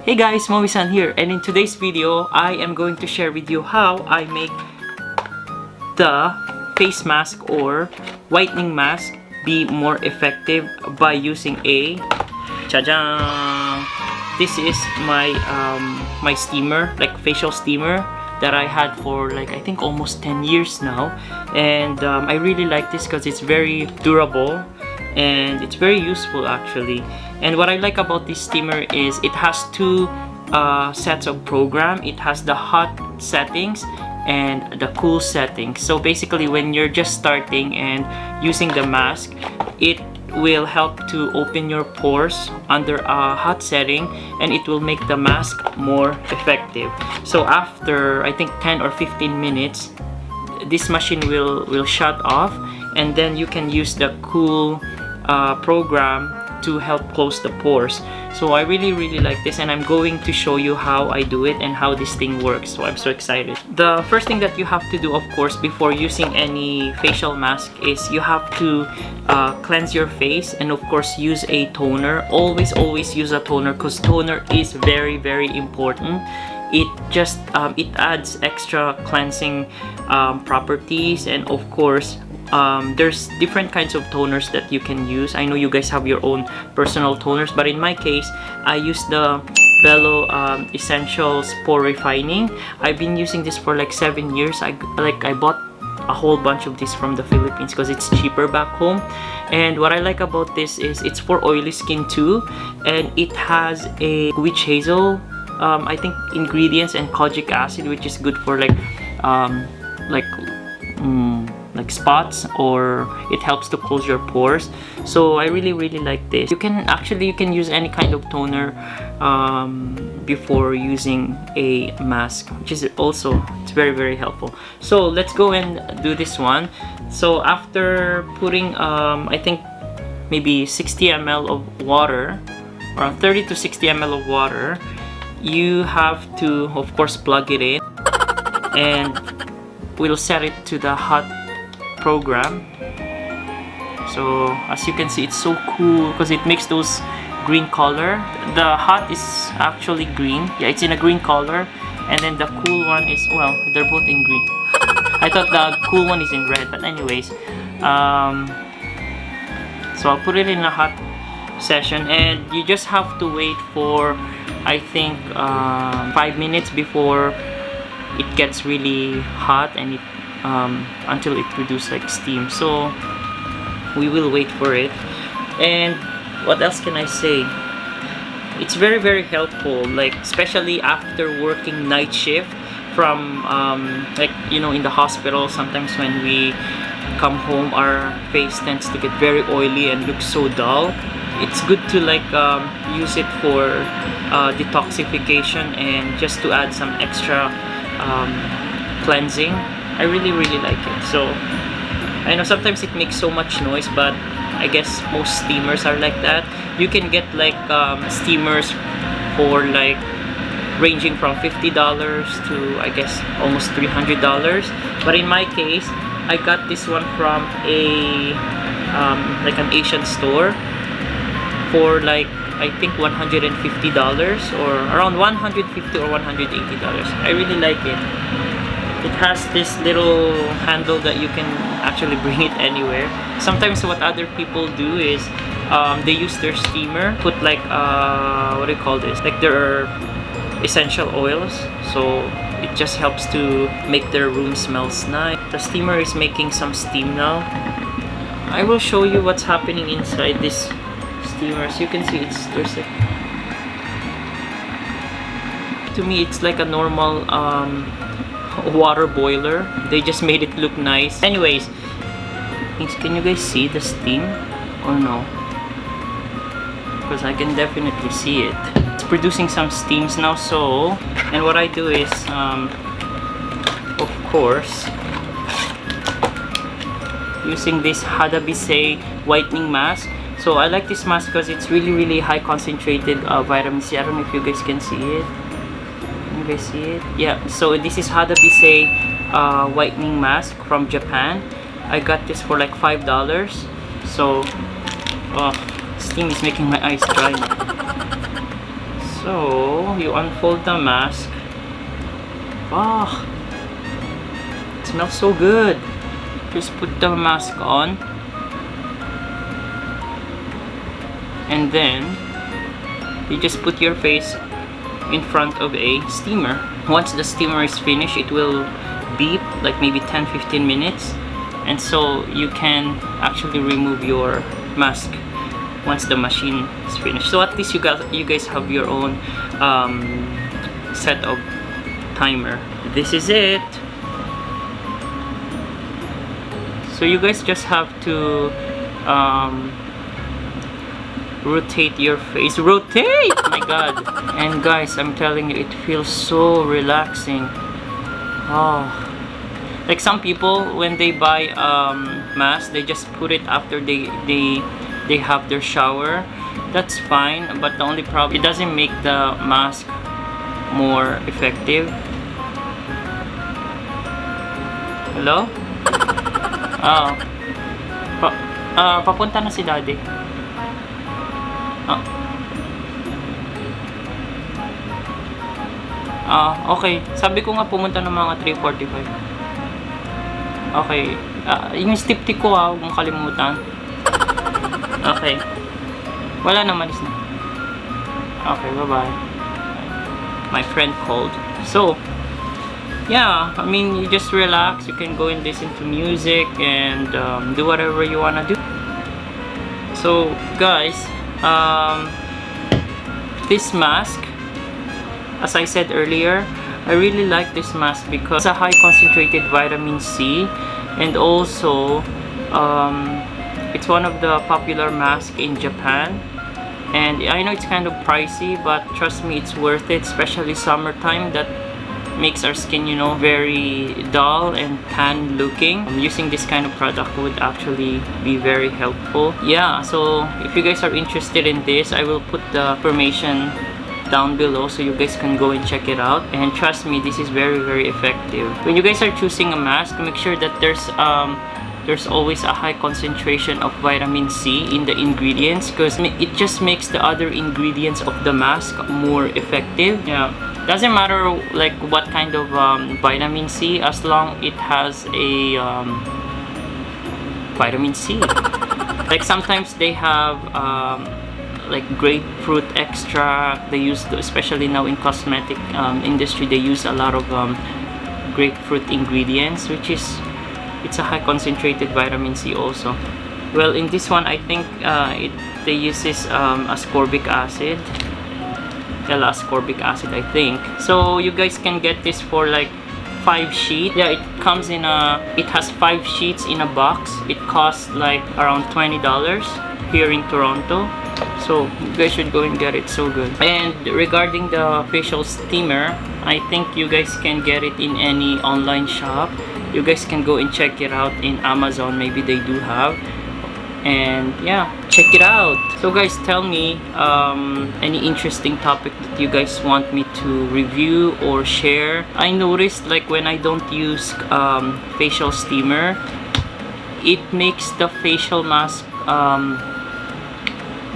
Hey guys, Moisturising here, and in today's video, I am going to share with you how I make the face mask or whitening mask be more effective by using a cha-jang. This is my my steamer, like facial steamer that I had for like I think almost 10 years now, and I really like this because it's very durable and it's very useful actually. And what I like about this steamer is it has two sets of program. It has the hot settings and the cool settings. So basically when you're just starting and using the mask, it will help to open your pores under a hot setting, and it will make the mask more effective. So after I think 10 or 15 minutes, this machine will shut off, and then you can use the cool program to help close the pores. So I really like this, and I'm going to show you how I do it and how this thing works. So I'm so excited. The first thing that you have to do, of course, before using any facial mask is you have to cleanse your face, and of course use a toner. Always use a toner, because toner is very important. It just it adds extra cleansing properties, and of course there's different kinds of toners that you can use. I know you guys have your own personal toners, but in my case I use the Bello Essentials Pore Refining. I've been using this for like 7 years. I bought a whole bunch of this from the Philippines because it's cheaper back home. And what I like about this is it's for oily skin too, and it has a witch hazel I think ingredients and kojic acid, which is good for like spots, or it helps to close your pores. So I really like this. You can use any kind of toner before using a mask, which is also it's very helpful. So let's go and do this one. So after putting I think maybe 60 ml of water, around 30 to 60 ml of water, you have to of course plug it in, and we'll set it to the hot program. So as you can see, it's so cool because it makes those green color. The hot is actually green, yeah, it's in a green color, and then the cool one is, well, they're both in green. I thought the cool one is in red, but anyways, so I'll put it in a hot session, and you just have to wait for I think 5 minutes before it gets really hot, and it until it produces like steam. So we will wait for it. And what else can I say? It's very helpful, like especially after working night shift from like, you know, in the hospital. Sometimes when we come home, our face tends to get very oily and look so dull. It's good to like use it for detoxification and just to add some extra cleansing. I really like it. So I know sometimes it makes so much noise, but I guess most steamers are like that. You can get like steamers for like ranging from $50 to I guess almost $300. But in my case, I got this one from a like an Asian store for like I think $150 or around $150 or $180. I really like it. It has this little handle that you can actually bring it anywhere. Sometimes what other people do is they use their steamer, put like what do you call this? Like their essential oils. So it just helps to make their room smells nice. The steamer is making some steam now. I will show you what's happening inside this steamer. As you can see, there's like, to me it's like a normal water boiler. They just made it look nice. Anyways, can you guys see the steam or no? Because I can definitely see it. It's producing some steams now. So, and what I do is of course using this Hadabisei whitening mask. So I like this mask because it's really high concentrated vitamin C. I don't know if you guys can see it. Can you guys see it? Yeah, so this is Hadabisei whitening mask from Japan. I got this for like $5. So steam is making my eyes dry now. So you unfold the mask. Ah, it smells so good. Just put the mask on, and then you just put your face in front of a steamer. Once the steamer is finished, it will beep like maybe 10-15 minutes, and so you can actually remove your mask once the machine is finished. So at least you guys have your own set of timer. This is it. So you guys just have to rotate your face. Rotate! Oh my god. And guys, I'm telling you, it feels so relaxing. Oh, like some people, when they buy mask, they just put it after they have their shower. That's fine, but the only problem, it doesn't make the mask more effective. Hello? Oh. Papunta na si daddy. Okay. Sabi ko nga pumunta ng mga 3:45. Okay. Yung stiptik ko huwag mong kalimutan. Okay. Wala na, malis na. Okay, bye-bye. My friend called. So, yeah, I mean, you just relax. You can go and listen to music and do whatever you wanna do. So, guys, this mask, as I said earlier, I really like this mask because it's a high concentrated vitamin C, and also it's one of the popular masks in Japan. And I know it's kind of pricey, but trust me, it's worth it, especially summertime that makes our skin, you know, very dull and tan looking. Using this kind of product would actually be very helpful. Yeah, so if you guys are interested in this, I will put the information down below so you guys can go and check it out. And trust me, this is very, very effective. When you guys are choosing a mask, make sure that there's always a high concentration of vitamin C in the ingredients, because it just makes the other ingredients of the mask more effective. Yeah, doesn't matter like what kind of vitamin C, as long it has a vitamin C. Like sometimes they have like grapefruit extract. They use, especially now in cosmetic industry, they use a lot of grapefruit ingredients, which is, it's a high concentrated vitamin C also. Well, in this one, I think they use this ascorbic acid, L-ascorbic acid, I think. So you guys can get this for like 5 sheets. Yeah, it comes in it has 5 sheets in a box. It costs like around $20 here in Toronto. So you guys should go and get it. So good. And regarding the facial steamer, I think you guys can get it in any online shop. You guys can go and check it out in Amazon. Maybe they do have. And yeah, check it out. So guys, tell me any interesting topic that you guys want me to review or share. I noticed like when I don't use facial steamer, it makes the facial mask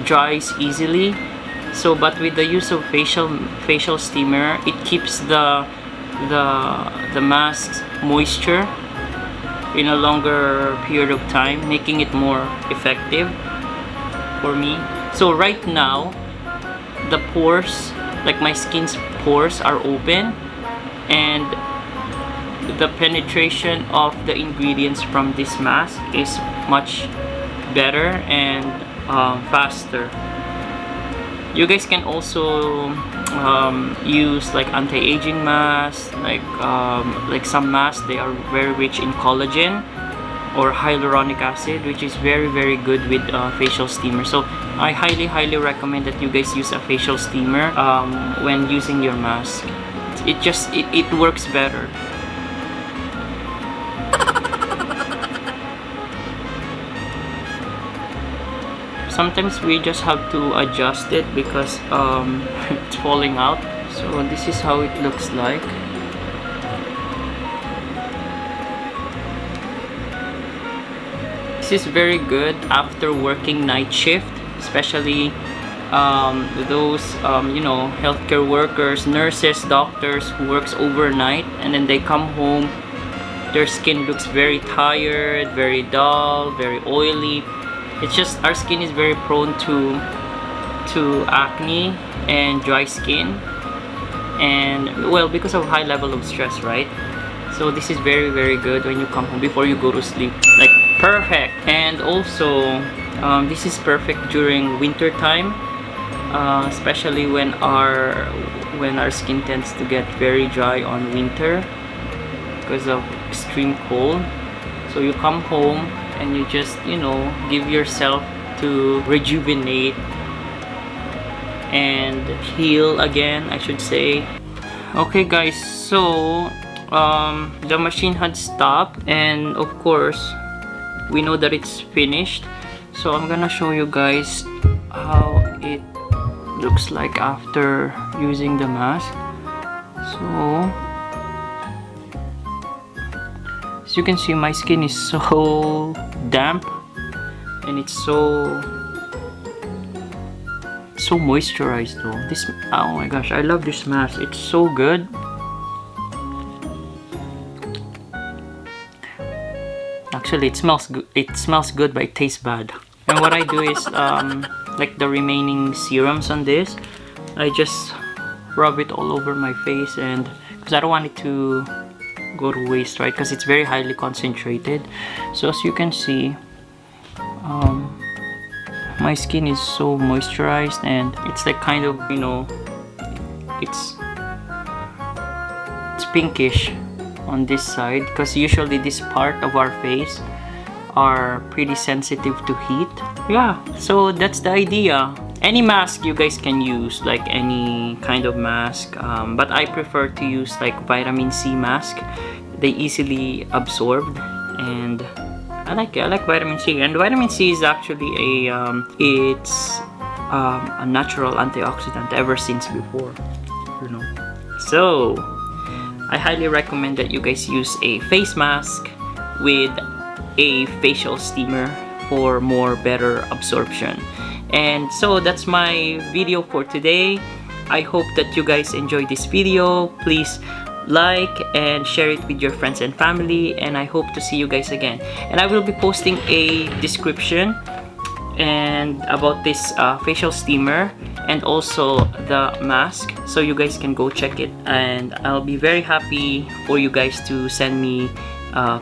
dries easily. So but with the use of facial steamer, it keeps the mask's moisture in a longer period of time, making it more effective for me. So right now, the pores, like my skin's pores, are open, and the penetration of the ingredients from this mask is much better and faster. You guys can also use like anti-aging masks, like some masks, they are very rich in collagen or hyaluronic acid, which is very, very good with facial steamer. So I highly recommend that you guys use a facial steamer when using your mask. It works better. Sometimes we just have to adjust it because it's falling out. So this is how it looks like. This is very good after working night shift, especially those you know, healthcare workers, nurses, doctors who works overnight, and then they come home, their skin looks very tired, very dull, very oily. It's just our skin is very prone to acne and dry skin, and well, because of high level of stress, right? So this is very, very good when you come home before you go to sleep, like perfect. And also this is perfect during winter time, especially when our skin tends to get very dry on winter because of extreme cold. So you come home and you just, you know, give yourself to rejuvenate and heal again, I should say. Okay guys, so the machine had stopped, and of course we know that it's finished. So I'm gonna show you guys how it looks like after using the mask. So as you can see, my skin is so damp and it's so moisturized though. This, oh my gosh, I love this mask. It's so good. Actually, it smells good. It smells good, but it tastes bad. And what I do is, like the remaining serums on this, I just rub it all over my face, and because I don't want it to go to waste, right? Because it's very highly concentrated. So as you can see, my skin is so moisturized, and it's like kind of, you know, it's pinkish on this side, because usually this part of our face are pretty sensitive to heat. Yeah, so that's the idea. Any mask you guys can use, like any kind of mask, but I prefer to use like vitamin C mask. They easily absorbed, and I like vitamin C. And vitamin C is actually it's a natural antioxidant ever since before, you know. So I highly recommend that you guys use a face mask with a facial steamer for more better absorption. And so that's my video for today. I hope that you guys enjoyed this video. Please like and share it with your friends and family, and I hope to see you guys again. And I will be posting a description and about this facial steamer and also the mask, so you guys can go check it. And I'll be very happy for you guys to send me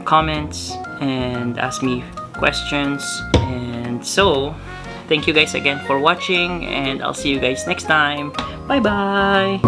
comments and ask me questions. And so thank you guys again for watching, and I'll see you guys next time. Bye bye.